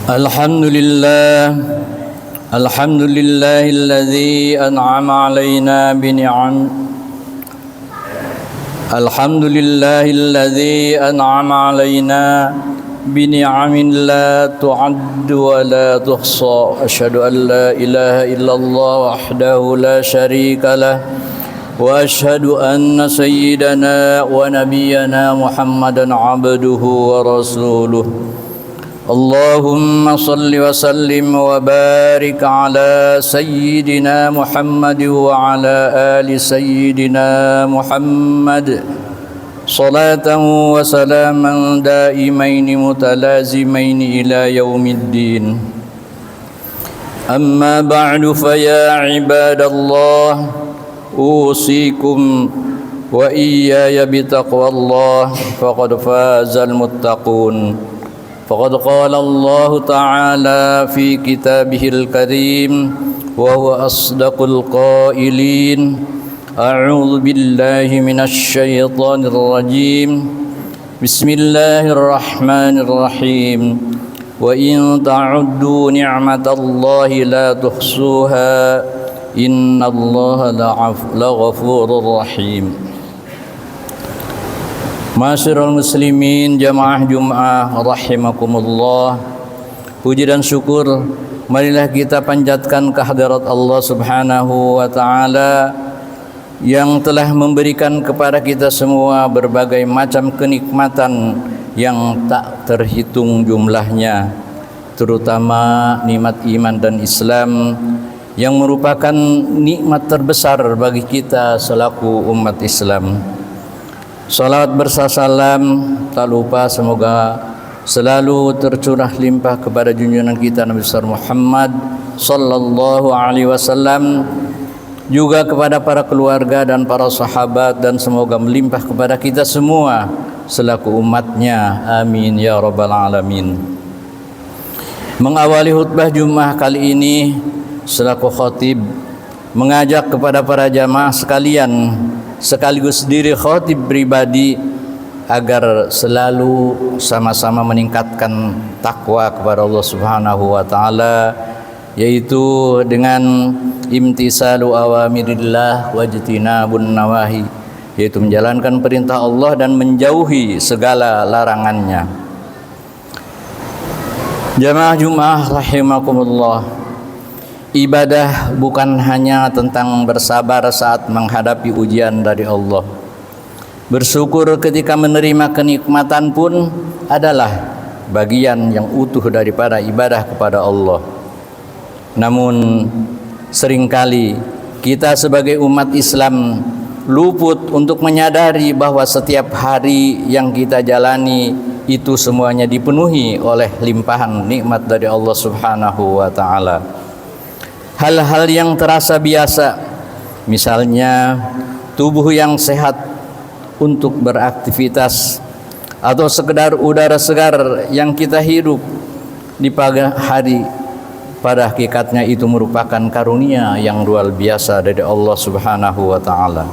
الحمد لله الحمد لله الذي أنعم علينا بنعم الحمد لله الذي أنعم علينا بنعم لا تعد ولا تحصى أشهد أن لا إله إلا الله وحده لا شريك له وأشهد أن سيدنا ونبينا محمدا عبده ورسوله اللهم صل وسلم وبارك على سيدنا محمد وعلى آل سيدنا محمد صلاة وسلاما دائمين متلازمين إلى يوم الدين أما بعد فيا عباد الله أوصيكم وإياي بتقوى الله فقد فاز المتقون فقد قال الله تعالى في كتابه الكريم وهو أصدق القائلين أعوذ بالله من الشيطان الرجيم بسم الله الرحمن الرحيم وإن تعدوا نعمة الله لا تحصوها إن الله لغفور رحيم. Masyarul muslimin jamaah Jum'ah rahimakumullah. Puji dan syukur marilah kita panjatkan kehadirat Allah Subhanahu wa taala yang telah memberikan kepada kita semua berbagai macam kenikmatan yang tak terhitung jumlahnya, terutama nikmat iman dan Islam yang merupakan nikmat terbesar bagi kita selaku umat Islam. Salawat bersalam tak lupa semoga selalu tercurah limpah kepada junjungan kita Nabi besar Muhammad sallallahu alaihi wasallam, juga kepada para keluarga dan para sahabat, dan semoga melimpah kepada kita semua selaku umatnya, amin ya rabbal alamin. Mengawali khutbah Jumat kali ini selaku khatib mengajak kepada para jamaah sekalian sekaligus diri khatib pribadi agar selalu sama-sama meningkatkan takwa kepada Allah Subhanahu wa taala, yaitu dengan imtisalu awamirillah wajtinabun nawahi, yaitu menjalankan perintah Allah dan menjauhi segala larangannya. Jamaah Jumat rahimakumullah, ibadah bukan hanya tentang bersabar saat menghadapi ujian dari Allah. Bersyukur ketika menerima kenikmatan pun adalah bagian yang utuh daripada ibadah kepada Allah. Namun seringkali kita sebagai umat Islam luput untuk menyadari bahwa setiap hari yang kita jalani itu semuanya dipenuhi oleh limpahan nikmat dari Allah Subhanahu wa taala. Hal-hal yang terasa biasa, misalnya tubuh yang sehat untuk beraktivitas, atau sekedar udara segar yang kita hirup di pagi hari, pada hakikatnya itu merupakan karunia yang luar biasa dari Allah Subhanahu wa taala.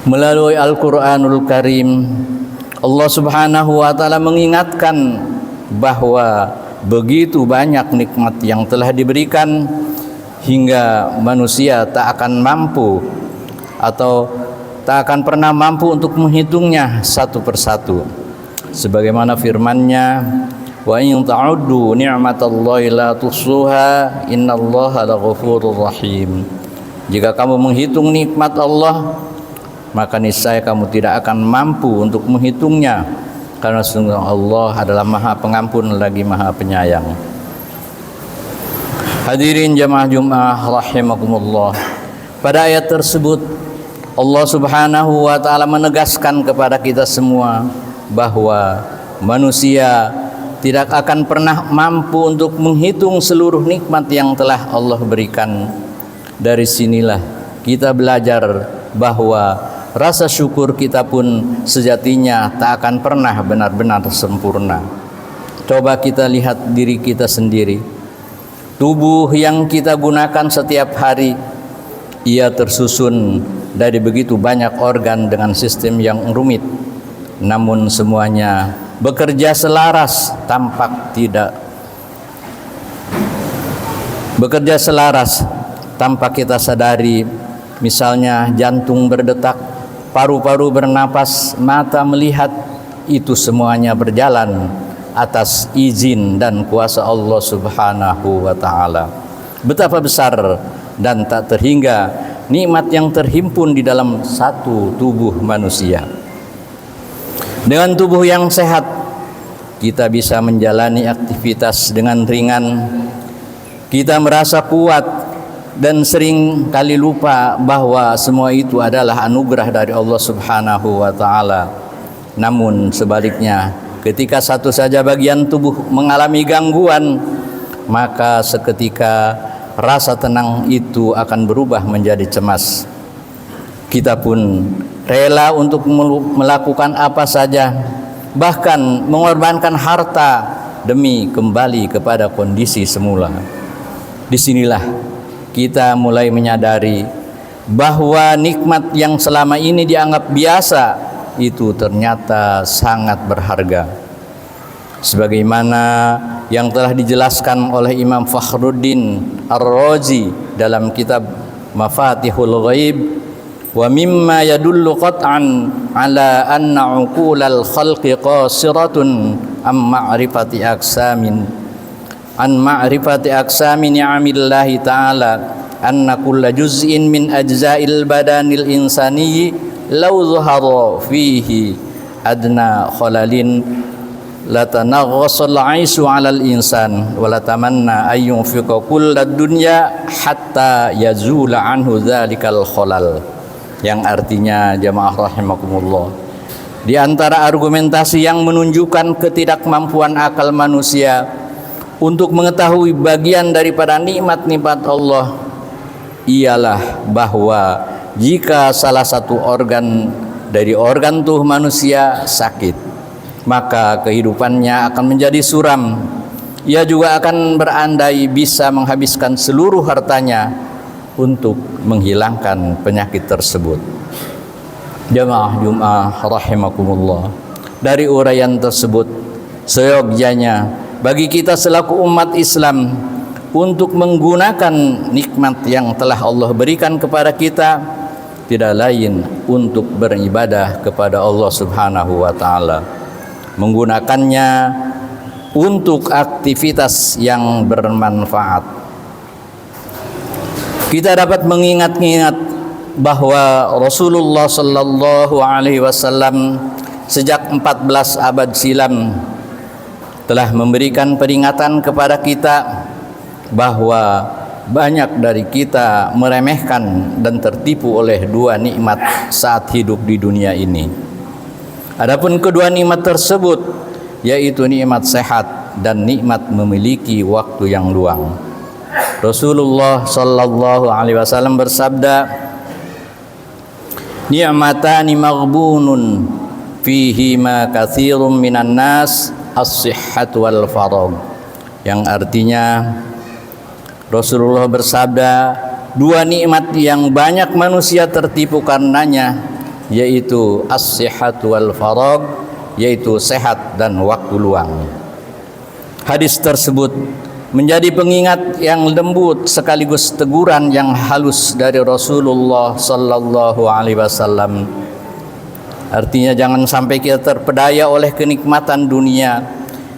Melalui Al-Qur'anul Karim, Allah Subhanahu wa taala mengingatkan bahwa begitu banyak nikmat yang telah diberikan hingga manusia tak akan mampu atau tak akan pernah mampu untuk menghitungnya satu persatu. Sebagaimana firman-Nya, wa in ta'uddu ni'matallahi la tuhsuha innallaha laghafurur rahim. Jika kamu menghitung nikmat Allah, maka niscaya kamu tidak akan mampu untuk menghitungnya, karena sungguh Allah adalah Maha Pengampun lagi Maha Penyayang. Hadirin jamaah Jumat rahimakumullah, pada ayat tersebut Allah Subhanahu wa taala menegaskan kepada kita semua bahwa manusia tidak akan pernah mampu untuk menghitung seluruh nikmat yang telah Allah berikan. Dari sinilah kita belajar bahwa rasa syukur kita pun sejatinya tak akan pernah benar-benar sempurna. Coba kita lihat diri kita sendiri. Tubuh yang kita gunakan setiap hari, ia tersusun dari begitu banyak organ dengan sistem yang rumit. Namun semuanya bekerja selaras, tampak tidak bekerja selaras tanpa kita sadari. Misalnya jantung berdetak, paru-paru bernapas, mata melihat, itu semuanya berjalan atas izin dan kuasa Allah Subhanahu wa ta'ala. Betapa besar dan tak terhingga nikmat yang terhimpun di dalam satu tubuh manusia. Dengan tubuh yang sehat, kita bisa menjalani aktivitas dengan ringan. Kita merasa kuat dan sering kali lupa bahwa semua itu adalah anugerah dari Allah Subhanahu wa ta'ala. Namun sebaliknya, ketika satu saja bagian tubuh mengalami gangguan, maka seketika rasa tenang itu akan berubah menjadi cemas. Kita pun rela untuk melakukan apa saja, bahkan mengorbankan harta demi kembali kepada kondisi semula. Disinilah kita mulai menyadari bahwa nikmat yang selama ini dianggap biasa itu ternyata sangat berharga. Sebagaimana yang telah dijelaskan oleh Imam Fakhruddin Ar-Razi dalam kitab Mafatihul Ghaib, wa mimma yadullu qat'an ala anna uqulal khalqi qasiratun an ma'rifati aksami ni'amillahi ta'ala anna kulla juz'in min ajza'il badanil insani law zuhara fihi adna khalalin latanaghasal 'aisu 'alal insan wa latamanna ay yunfiqa kullad dunya hatta yazula anhu dzalikal khalal. Yang artinya, jamaah rahimakumullah, di antara argumentasi yang menunjukkan ketidakmampuan akal manusia untuk mengetahui bagian daripada nikmat-nikmat Allah ialah bahwa jika salah satu organ dari organ tubuh manusia sakit, maka kehidupannya akan menjadi suram. Ia juga akan berandai bisa menghabiskan seluruh hartanya untuk menghilangkan penyakit tersebut. Jamaah Jumat rahimakumullah, dari uraian tersebut seyogyanya bagi kita selaku umat Islam untuk menggunakan nikmat yang telah Allah berikan kepada kita, tidak lain untuk beribadah kepada Allah Subhanahu wa ta'ala, menggunakannya untuk aktivitas yang bermanfaat. Kita dapat mengingat-ingat bahwa Rasulullah sallallahu alaihi wasallam sejak 14 abad silam telah memberikan peringatan kepada kita bahwa banyak dari kita meremehkan dan tertipu oleh dua nikmat saat hidup di dunia ini. Adapun kedua nikmat tersebut yaitu nikmat sehat dan nikmat memiliki waktu yang luang. Rasulullah sallallahu alaihi wasallam bersabda, ni'matani maghbunun fihi ma katsirun minan nas as-sihhat wal faragh. Yang artinya Rasulullah bersabda, dua nikmat yang banyak manusia tertipu karenanya yaitu as-sihhat wal faragh, yaitu sehat dan waktu luang. Hadis tersebut menjadi pengingat yang lembut sekaligus teguran yang halus dari Rasulullah sallallahu alaihi wasallam. Artinya jangan sampai kita terpedaya oleh kenikmatan dunia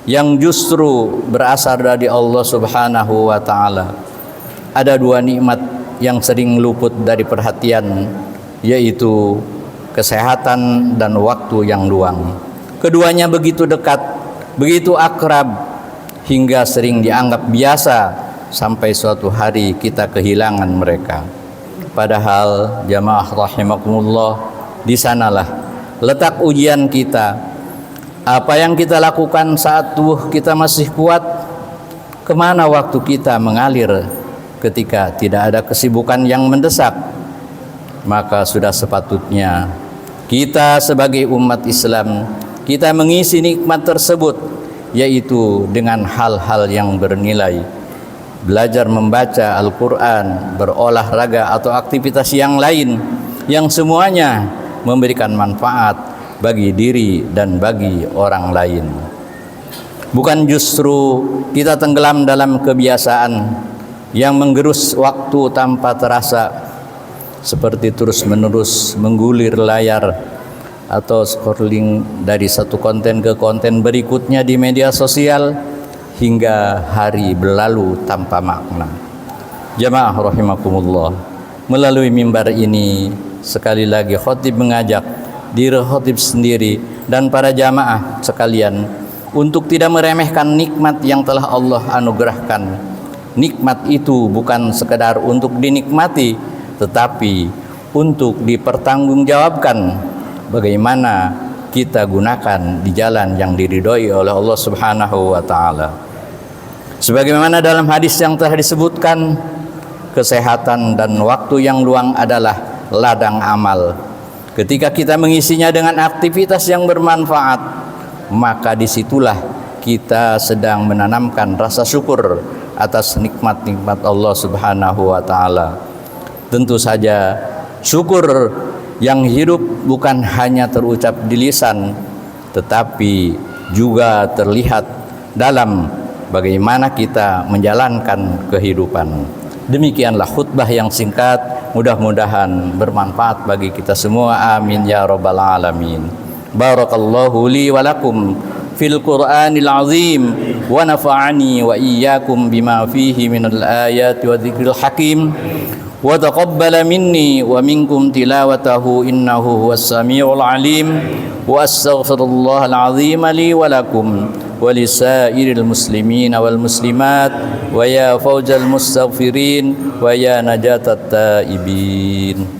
yang justru berasal dari Allah Subhanahu wa ta'ala. Ada dua nikmat yang sering luput dari perhatian, yaitu kesehatan dan waktu yang luang. Keduanya begitu dekat, begitu akrab, hingga sering dianggap biasa sampai suatu hari kita kehilangan mereka. Padahal jamaah rahimakumullah, di sanalah letak ujian kita. Apa yang kita lakukan saat tubuh kita masih kuat? Kemana waktu kita mengalir ketika tidak ada kesibukan yang mendesak? Maka sudah sepatutnya kita sebagai umat Islam, kita mengisi nikmat tersebut, yaitu dengan hal-hal yang bernilai. Belajar membaca Al-Quran, berolahraga atau aktivitas yang lain yang semuanya memberikan manfaat bagi diri dan bagi orang lain. Bukan justru kita tenggelam dalam kebiasaan yang menggerus waktu tanpa terasa, seperti terus-menerus menggulir layar atau scrolling dari satu konten ke konten berikutnya di media sosial hingga hari berlalu tanpa makna. Jamaah rahimakumullah, melalui mimbar ini sekali lagi khatib mengajak diri khatib sendiri dan para jamaah sekalian untuk tidak meremehkan nikmat yang telah Allah anugerahkan. Nikmat itu bukan sekedar untuk dinikmati, tetapi untuk dipertanggungjawabkan bagaimana kita gunakan di jalan yang diridhoi oleh Allah Subhanahu wa taala. Sebagaimana dalam hadis yang telah disebutkan, kesehatan dan waktu yang luang adalah ladang amal. Ketika kita mengisinya dengan aktivitas yang bermanfaat, maka disitulah kita sedang menanamkan rasa syukur atas nikmat-nikmat Allah Subhanahu wa taala. Tentu saja syukur yang hidup bukan hanya terucap di lisan, tetapi juga terlihat dalam bagaimana kita menjalankan kehidupan. Demikianlah khutbah yang singkat, mudah-mudahan bermanfaat bagi kita semua. Amin ya rabbal alamin. Barakallahu li wa lakum fil Qur'anil azim wa nafa'ani wa iyyakum bima fihi minal ayati wa dzikril hakim wa taqabbala minni wa minkum tilawatahu innahu huwas samiul alim wa astaghfirullahal azim li wa lakum wa lisairil muslimin wal muslimat wa ya fawzal mustaghfirin wa ya najatat taibin.